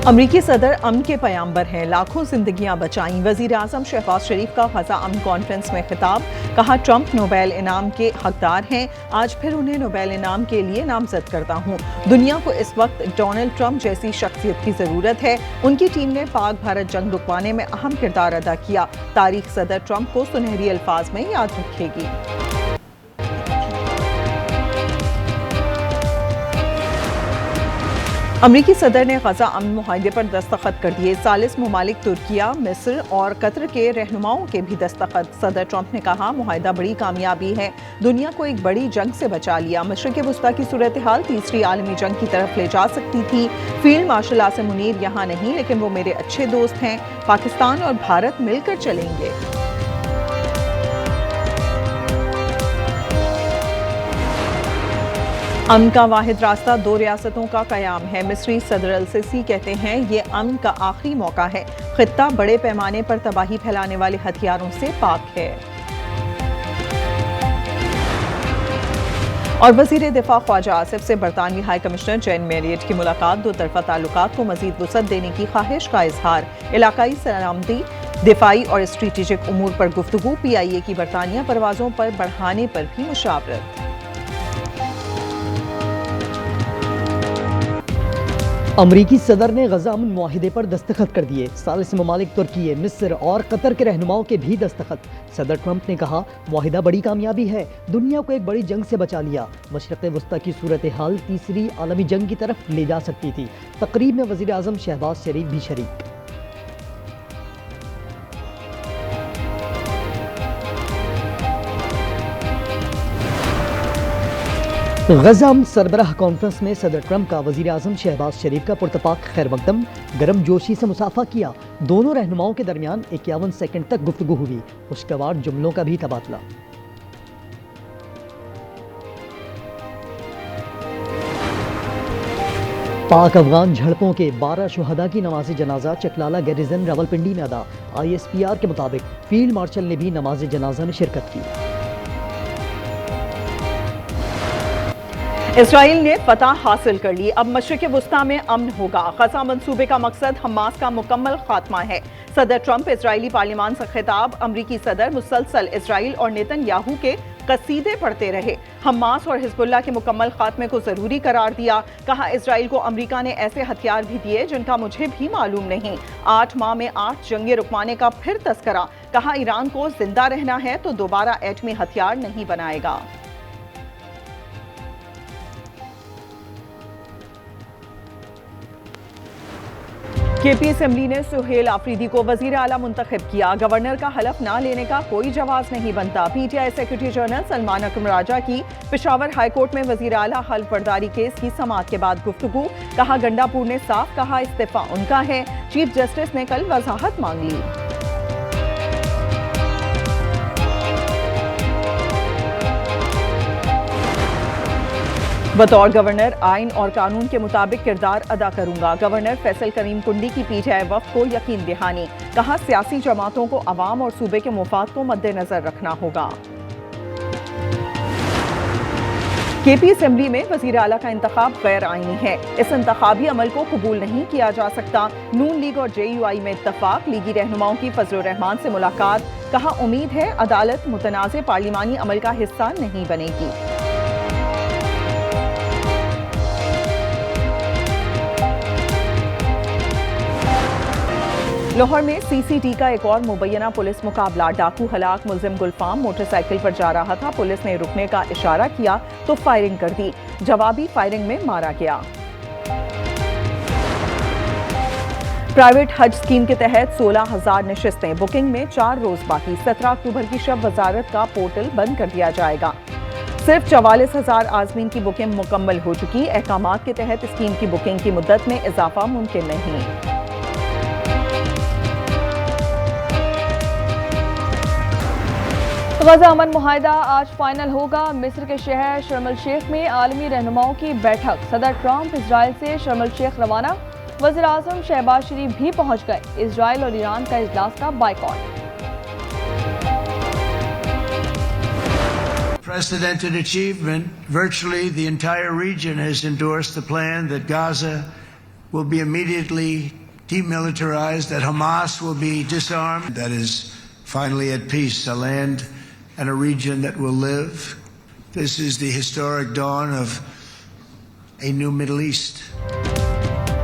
अमरीकी सदर अमन के पैगंबर हैं, लाखों जिंदगियां बचाईं। वजीर आजम शहबाज शरीफ का गजा अमन कॉन्फ्रेंस में खिताब, कहा ट्रंप नोबेल इनाम के हकदार हैं, आज फिर उन्हें नोबेल इनाम के लिए नामजद करता हूं। दुनिया को इस वक्त डोनाल्ड ट्रंप जैसी शख्सियत की जरूरत है। उनकी टीम ने पाक भारत जंग रुकवाने में अहम किरदार अदा किया। तारीख सदर ट्रंप को सुनहरी अल्फाज में याद रखेगी। अमरीकी सदर ने गजा अमन मुआहदे पर दस्तखत कर दिए। 40 ममालिक तुर्किया, मिस्र और कतर के रहनुमाओं के भी दस्तखत। सदर ट्रंप ने कहा मुआहदा बड़ी कामयाबी है, दुनिया को एक बड़ी जंग से बचा लिया। मशरिक़ वस्ता की सूरत हाल तीसरी आलमी जंग की तरफ ले जा सकती थी। फील्ड मार्शल आसिम मुनीर यहाँ नहीं, लेकिन वो मेरे अच्छे दोस्त हैं। पाकिस्तान और भारत मिलकर चलेंगे। अमन का वाहिद रास्ता दो रियासतों का कयाम है। मिस्री सदर अल-सिसी कहते हैं ये अमन का आखिरी मौका है। खित्ता बड़े पैमाने पर तबाही फैलाने वाले हथियारों से पाक है। और वजीर दिफा ख्वाजा आसिफ से बरतानवी हाई कमिश्नर जैन मैरियट की मुलाकात, दो तरफा ताल्लुकात को मजीद वसअत देने की ख्वाहिश का इजहार। इलाकाई सलामती, दिफाई और स्ट्रेटेजिक उमूर पर गुफ्तगू। PIA की बरतानिया परवाजों पर बढ़ाने पर भी मुशावरत। अमरीकी सदर ने गजा अमन मुआहिदे पर दस्तखत कर दिए। 40 ममालिक तुर्की, मिस्र और कतर के रहनुमाओं के भी दस्तखत। सदर ट्रंप ने कहा मुआहिदा बड़ी कामयाबी है, दुनिया को एक बड़ी जंग से बचा लिया। मशरिक़ वस्ता की सूरत हाल तीसरी आलमी जंग की तरफ ले जा सकती थी। तकरीब में वज़ीर आज़म शहबाज शरीफ भी शरीक। गजा अमन सरबराह कॉन्फ्रेंस में सदर ट्रंप का वजीर आजम शहबाज शरीफ का पुरतपाक खैर मकदम, गर्म जोशी से मुसाफा किया। दोनों रहनुमाओं के दरमियान 51 सेकंड तक गुफ्तगू हुई। खुशगवार जुमलों का भी तबादला। पाक अफगान झड़पों के 12 शुहदा की नमाज जनाजा चकलाला गैरिजन रावलपिंडी में अदा। ISPR के मुताबिक फील्ड मार्शल ने भी नमाज जनाजा में शिरकत की। इसराइल ने फतह हासिल कर ली, अब मशरिक़ वस्ता में अमन होगा। गजा मंसूबे का मकसद हमास का मुकम्मल खात्मा है। सदर ट्रंप इजरायली पार्लियामान से खिताब, अमरीकी सदर मुसलसल इसराइल और नेतन्याहू के कसीदे पढ़ते रहे। हमास और हिजबुल्लाह के मुकम्मल खात्मे को जरूरी करार दिया। कहा इसराइल को अमरीका ने ऐसे हथियार भी दिए जिनका मुझे भी मालूम नहीं। 8 माह में 8 जंगें रुकवाने का फिर तस्करा। कहा ईरान को जिंदा रहना है तो दोबारा एटमी हथियार नहीं बनाएगा। KP असेंबली ने सुहेल आफरीदी को वजीर आला मुंतखब किया। गवर्नर का हलफ ना लेने का कोई जवाब नहीं बनता। PTI सेक्रेटरी जनरल सलमान अकरम राजा की पेशावर हाईकोर्ट में वजीर आला हल्फ बर्दारी केस की समाअत के बाद गुफ्तगू। कहा गंडापुर ने साफ कहा इस्तीफा उनका है। चीफ जस्टिस ने कल वजाहत मांग ली। बतौर गवर्नर आइन और कानून के मुताबिक किरदार अदा करूंगा। गवर्नर फैसल करीम कुंडी की PTI वफ़द को यकीन दहानी। कहा सियासी जमातों को अवाम और सूबे के मुफाद को मद्देनजर रखना होगा। KP असेंबली में वजीर आला का इंतखाब गैर आईनी है। इस इंतखाबी अमल को कबूल नहीं किया जा सकता। नून लीग और JUI में इत्तफाक। लीगी रहनुमाओं की फजल रहमान से मुलाकात। कहा उम्मीद है अदालत मुतनाज़ पार्लिमानी अमल का हिस्सा नहीं बनेगी। लाहौर में CCT का एक और मुबैना पुलिस मुकाबला। डाकू हलाक, मुलजिम गुलफाम मोटरसाइकिल पर जा रहा था। पुलिस ने रुकने का इशारा किया तो फायरिंग कर दी। जवाबी फायरिंग में मारा गया। प्राइवेट हज स्कीम के तहत 16,000 नशिस्तें। बुकिंग में 4 रोज बाकी। 17 अक्टूबर की शब वजारत का पोर्टल बंद कर दिया जाएगा। सिर्फ 44,000 आजमीन की बुकिंग मुकम्मल हो चुकी। अहकामात के तहत स्कीम की बुकिंग की मुद्दत में इजाफा मुमकिन नहीं। गजा अमन मुआहिदा आज फाइनल होगा। मिस्र के शहर शर्म अल शेख में आलमी रहनुमाओं की बैठक। सदर ट्रंप इजराइल से शर्म अल शेख रवाना। वज़ीर आज़म शहबाज शरीफ भी पहुंच गए। इजराइल और ईरान का इजलास का boycott. Unprecedented achievement. Virtually the entire region has endorsed the plan that Gaza will be immediately demilitarized, that Hamas will be disarmed, that is finally at peace, a land and a region that will live. This is the historic dawn of a new Middle East.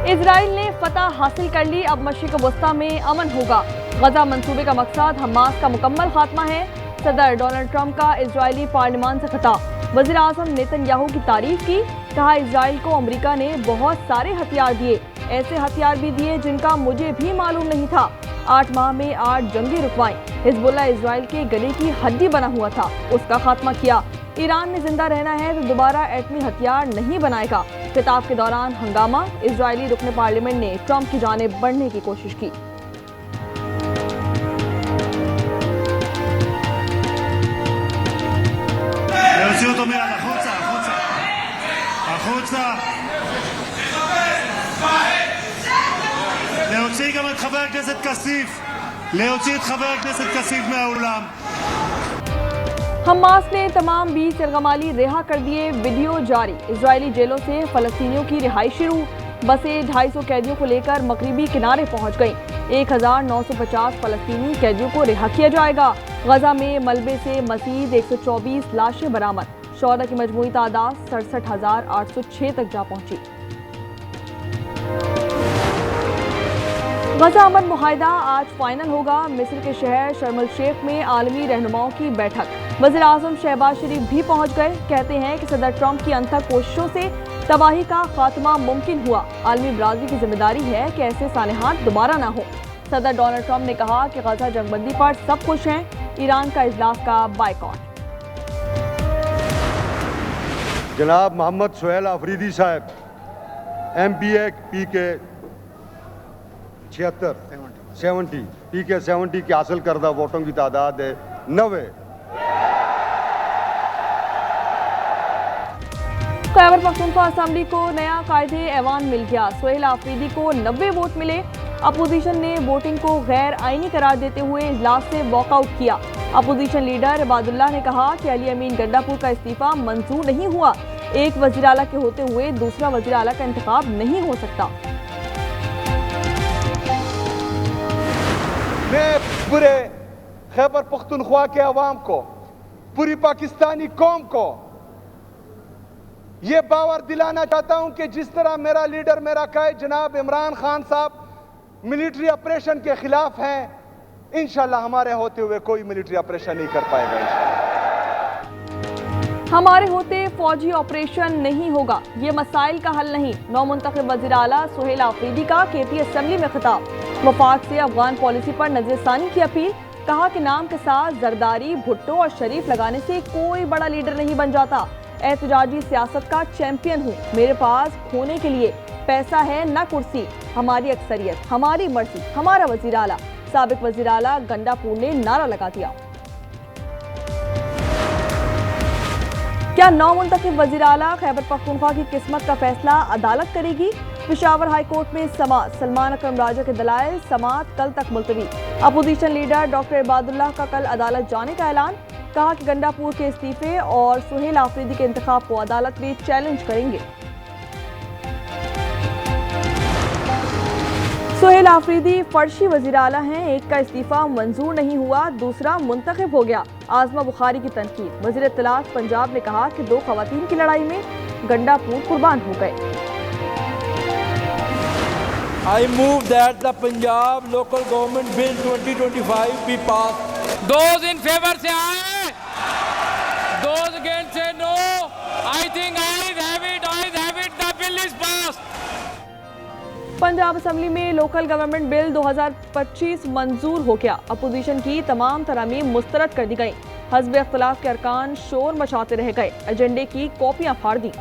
Israel ने फतह हासिल कर ली, अब मशरिक़ वस्ता में अमन होगा। गजा मंसूबे का मकसद हमास का मुकम्मल खात्मा है। सदर डोनाल्ड ट्रंप का इजरायली पार्लियामान से खिताब। वज़ीर आज़म नेतन्याहू की तारीफ की, कहा इजराइल को अमेरिका ने बहुत सारे हथियार दिए, ऐसे हथियार भी दिए जिनका मुझे भी मालूम नहीं था। 8 माह में 8 जंगी रुकवाएं। हिजबुल्लाह इजराइल के गले की हड्डी बना हुआ था, उसका खात्मा किया। ईरान ने जिंदा रहना है तो दोबारा एटमी हथियार नहीं बनाएगा। खिताब के दौरान हंगामा, इजरायली रुकने पार्लियामेंट ने ट्रंप की जानिब बढ़ने की कोशिश की। להוציא אותו מיד, החוצה, החוצה. החוצה. להוציא גם את חבר הכנסת כסיף. להוציא את חבר הכנסת כסיף מהאולם. हमास ने तमाम 20 यरगमाली रिहा कर दिए, वीडियो जारी। इजरायली जेलों से फलस्तीनियों की रिहाई शुरू। बसें 250 कैदियों को लेकर मगरिबी किनारे पहुंच गईं। 1950 फलस्तीनी कैदियों को रिहा किया जाएगा। गजा में मलबे से मजीद 124 लाशें बरामद। शोहदा की मजमूई तादाद 67,806 तक जा पहुंची। गजा अमन मुआहिदा आज फाइनल होगा। मिस्र के शहर शर्म शेख में आलमी रहनुमाओं की बैठक। वज़ीर आज़म शहबाज शरीफ भी पहुंच गए। कहते हैं कि सदर ट्रंप की अनथक कोशिशों से तबाही का खात्मा मुमकिन हुआ। आलमी बरादरी की जिम्मेदारी है कि ऐसे सानहात दोबारा ना हो। सदर डोनाल्ड ट्रंप ने कहा कि गजा जंगबंदी पर सब खुश हैं। ईरान का इजलास का बायकॉट। जनाब मोहम्मद सुहेल आफरीदी साहब MBA PK 70 PK 70 की हासिल करदा वोटों की तादाद है 90। खैबर पख्तूनख्वा असेंबली को नया कायदे ऐवान मिल गया। सुहेल आफरीदी को 90 वोट मिले। अपोजिशन ने वोटिंग को गैर आईनी करार देते हुए इजलास से वॉकआउट किया। अपोजिशन लीडर इबादुल्लाह ने कहा कि अली अमीन गंडापुर का इस्तीफा मंजूर नहीं हुआ। एक वज़ीर आला के होते हुए दूसरा वज़ीर आला का इंतखाब नहीं हो सकता। मैं पूरे खैबर पख्तूनख्वा के अवाम को, पूरी पाकिस्तानी कौम को ये बावर दिलाना चाहता हूं कि जिस तरह मेरा लीडर, मेरा कायद जनाब इमरान खान साहब मिलिट्री ऑपरेशन के खिलाफ हैं, इंशाल्लाह हमारे होते हुए कोई मिलिट्री ऑपरेशन नहीं कर पाएगा। हमारे होते फौजी ऑपरेशन नहीं होगा, ये मसाइल का हल नहीं। नौमुंतखब वज़ीर आला सुहेल आफरीदी का KP असेंबली में खिताब। वफाक से अफगान पॉलिसी पर नजरसानी की अपील। कहा कि नाम के साथ जरदारी, भुट्टो और शरीफ लगाने से कोई बड़ा लीडर नहीं बन जाता। एहतजाजी सियासत का चैंपियन हूँ। मेरे पास खोने के लिए पैसा है न कुर्सी। हमारी अक्सरियत, हमारी मर्जी, हमारा वज़ीर आला। साबिक वज़ीर आला गंडापुर ने नारा लगा दिया। क्या नौमुंतखब वज़ीर आला खैबर पख्तूनख्वा की किस्मत का फैसला अदालत करेगी? पेशावर हाई कोर्ट में समाअत। सलमान अकरम राजा के दलाइल, समाअत कल तक मुलतवी। अपोजिशन लीडर डॉक्टर इबादुल्लाह का कल अदालत जाने का ऐलान। कहा कि गंडापुर के इस्तीफे और सुहेल आफरीदी के इंतखाब को अदालत में चैलेंज करेंगे। सुहेल आफरीदी फर्शी वज़ीर आला हैं। एक का इस्तीफा मंजूर नहीं हुआ, दूसरा मुंतखब हो गया। आजमा बुखारी की तनकीद। वज़ीर इत्तलात पंजाब ने कहा कि 2 खवातीन की लड़ाई में गंडापुर कुर्बान हो गए। I move that the Punjab Local Government Bill 2025 be passed. Those in favor say aye. Those against say no. I think ayes have it. The bill is passed. Punjab assembly में लोकल गवर्नमेंट बिल 2025 मंजूर हो गया। Opposition की तमाम तरामीम मुस्तरद कर दी गई। हज़ब इख्तिलाफ के अरकान शोर मचाते रह गए। एजेंडे की कॉपियां फाड़ दी।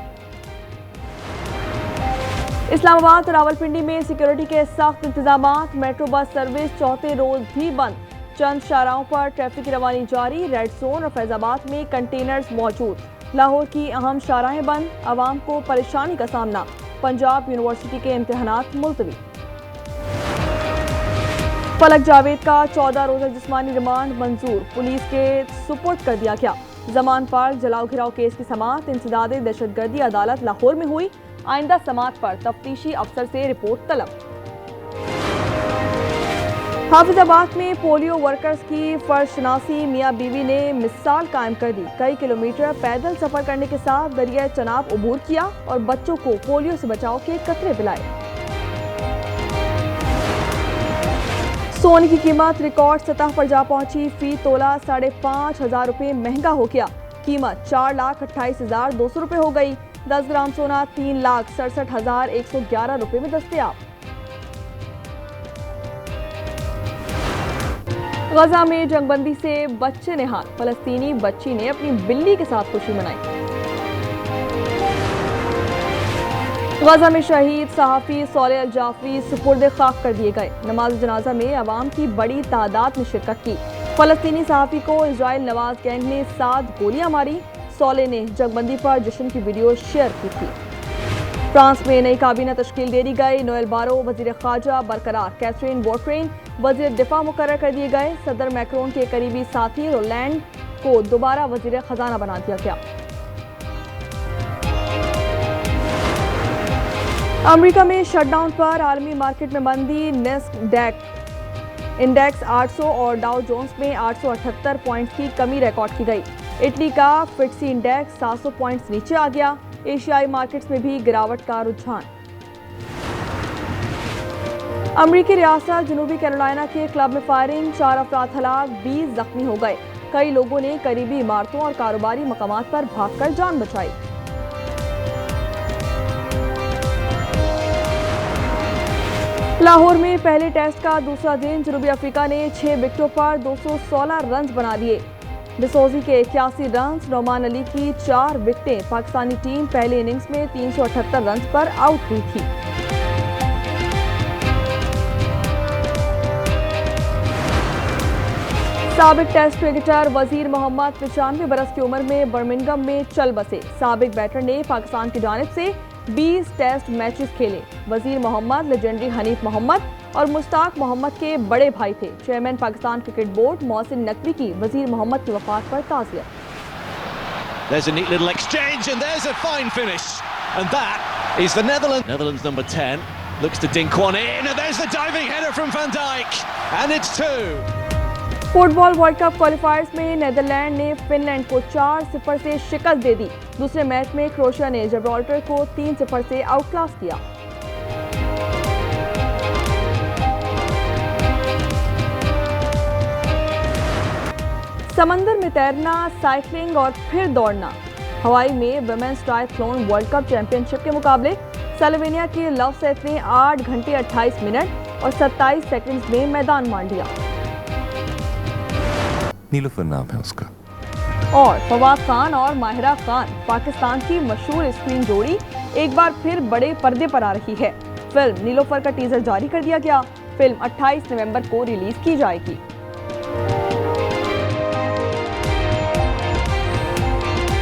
इस्लामाबाद और रावलपिंडी में सिक्योरिटी के सख्त इंतजामात। मेट्रो बस सर्विस चौथे रोज भी बंद। चंद शाहराहों पर ट्रैफिक की रवानी जारी। रेड जोन और फैजाबाद में कंटेनर्स मौजूद। लाहौर की अहम शाहराहें बंद। आवाम को परेशानी का सामना। पंजाब यूनिवर्सिटी के इम्तिहानात मुलतवी। फलक जावेद का 14 रोजा जिस्मानी रिमांड मंजूर। पुलिस के सुपुर्द कर दिया गया। जमान पर जलाओ घिराव केस की समाअत इंसदाद दहशतगर्दी अदालत लाहौर में हुई। आइंदा समात पर तफ्तीशी अफसर से रिपोर्ट तलब। हाफिजाबाद में पोलियो वर्कर्स की फर्शनासी मियाँ बीवी ने मिसाल कायम कर दी। कई किलोमीटर पैदल सफर करने के साथ दरिया चनाब अबूर किया और बच्चों को पोलियो से बचाव के कतरे पिलाए। सोने की कीमत रिकॉर्ड सतह पर जा पहुंची। फी तोला 5,500 रुपये महंगा हो गया। कीमत 4,28,200 रुपये हो गई। 10 ग्राम सोना 3,67,111 रुपये में दस्तयाब। गजा में जंगबंदी से बच्चे निहाल। फलस्तीनी बच्ची ने अपनी बिल्ली के साथ खुशी मनाई। गजा में शहीद सहाफी सोले अल जाफरी सुपुर्द खाक कर दिए गए। नमाज जनाजा में अवाम की बड़ी तादाद ने शिरकत की। फलस्तीनी सहाफी को इजराइल नवाज गैंग ने 7 गोलियां मारी। सोले ने जंगबंदी पर जश्न की वीडियो शेयर की थी। फ्रांस में नई काबीना तश्कील दे दी गई। नोएल बारो वजीर खारजा बरकरार। कैथरीन वॉट्रेन वजीर दिफा मुकर्रर कर दिए गए। सदर मैक्रोन के करीबी साथी रोलैंड को दोबारा वजीर खजाना बना दिया गया। अमेरिका में शटडाउन पर आलमी मार्केट में मंदी। नेस्डैक इंडेक्स 800 और डाउ जोन्स में 878 पॉइंट्स की कमी रिकॉर्ड की गई। इटली का फिट्सी इंडेक्स 700 पॉइंट्स नीचे आ गया। एशियाई मार्केट्स में भी गिरावट का रुझान। अमेरिकी रियासत जनूबी कैरोलिना के क्लब में फायरिंग। 4 अफराद हलाक, 20 जख्मी हो गए। कई लोगों ने करीबी इमारतों और कारोबारी मकामात पर भागकर जान बचाई। लाहौर में पहले टेस्ट का दूसरा दिन जनूबी अफ्रीका ने 6 विकेटों पर 216 रन बना दिए। डिसोजी के 81 रन, नोमान अली की 4 विकेटें। पाकिस्तानी टीम पहले इनिंग्स में 378 रन पर आउट हुई थी। साबिक टेस्ट क्रिकेटर वजीर मोहम्मद 95 बरस की उम्र में बर्मिंघम में चल बसे। साबिक बैटर ने पाकिस्तान की जानिब से 20 टेस्ट मैचेस खेले। वजीर मोहम्मद लेजेंडरी हनीफ मोहम्मद और मुश्ताक मोहम्मद के बड़े भाई थे। Chairman Pakistan cricket board Mohsin Naqvi की वजीर मोहम्मद की वफात पर ताज़ियत। There's a neat little exchange and there's a fine finish. And that is the Netherlands number 10. Looks to dink one in and there's the diving header from Van Dijk. And it's 2. Football world cup क्वालिफायर्स में Netherlands ने Finland को 4-0 से शिकस्त दे दी। दूसरे match में Croatia ने Gibraltar को 3-0 से आउटक्लास किया। समंदर में तैरना, साइकिलिंग और फिर दौड़ना। हवाई में women's triathlon world cup championship के मुकाबले स्लोवेनिया के लवसेट ने 8 घंटे 28 मिनट और 27 सेकंड्स में मैदान मार लिया। नीलूफर नाम है उसका। और फवाद खान और माहिरा खान पाकिस्तान की मशहूर स्क्रीन जोड़ी एक बार फिर बड़े पर्दे पर आ रही है। फिल्म नीलूफर का टीजर जारी कर दिया गया। फिल्म 28 नवंबर को रिलीज की जाएगी।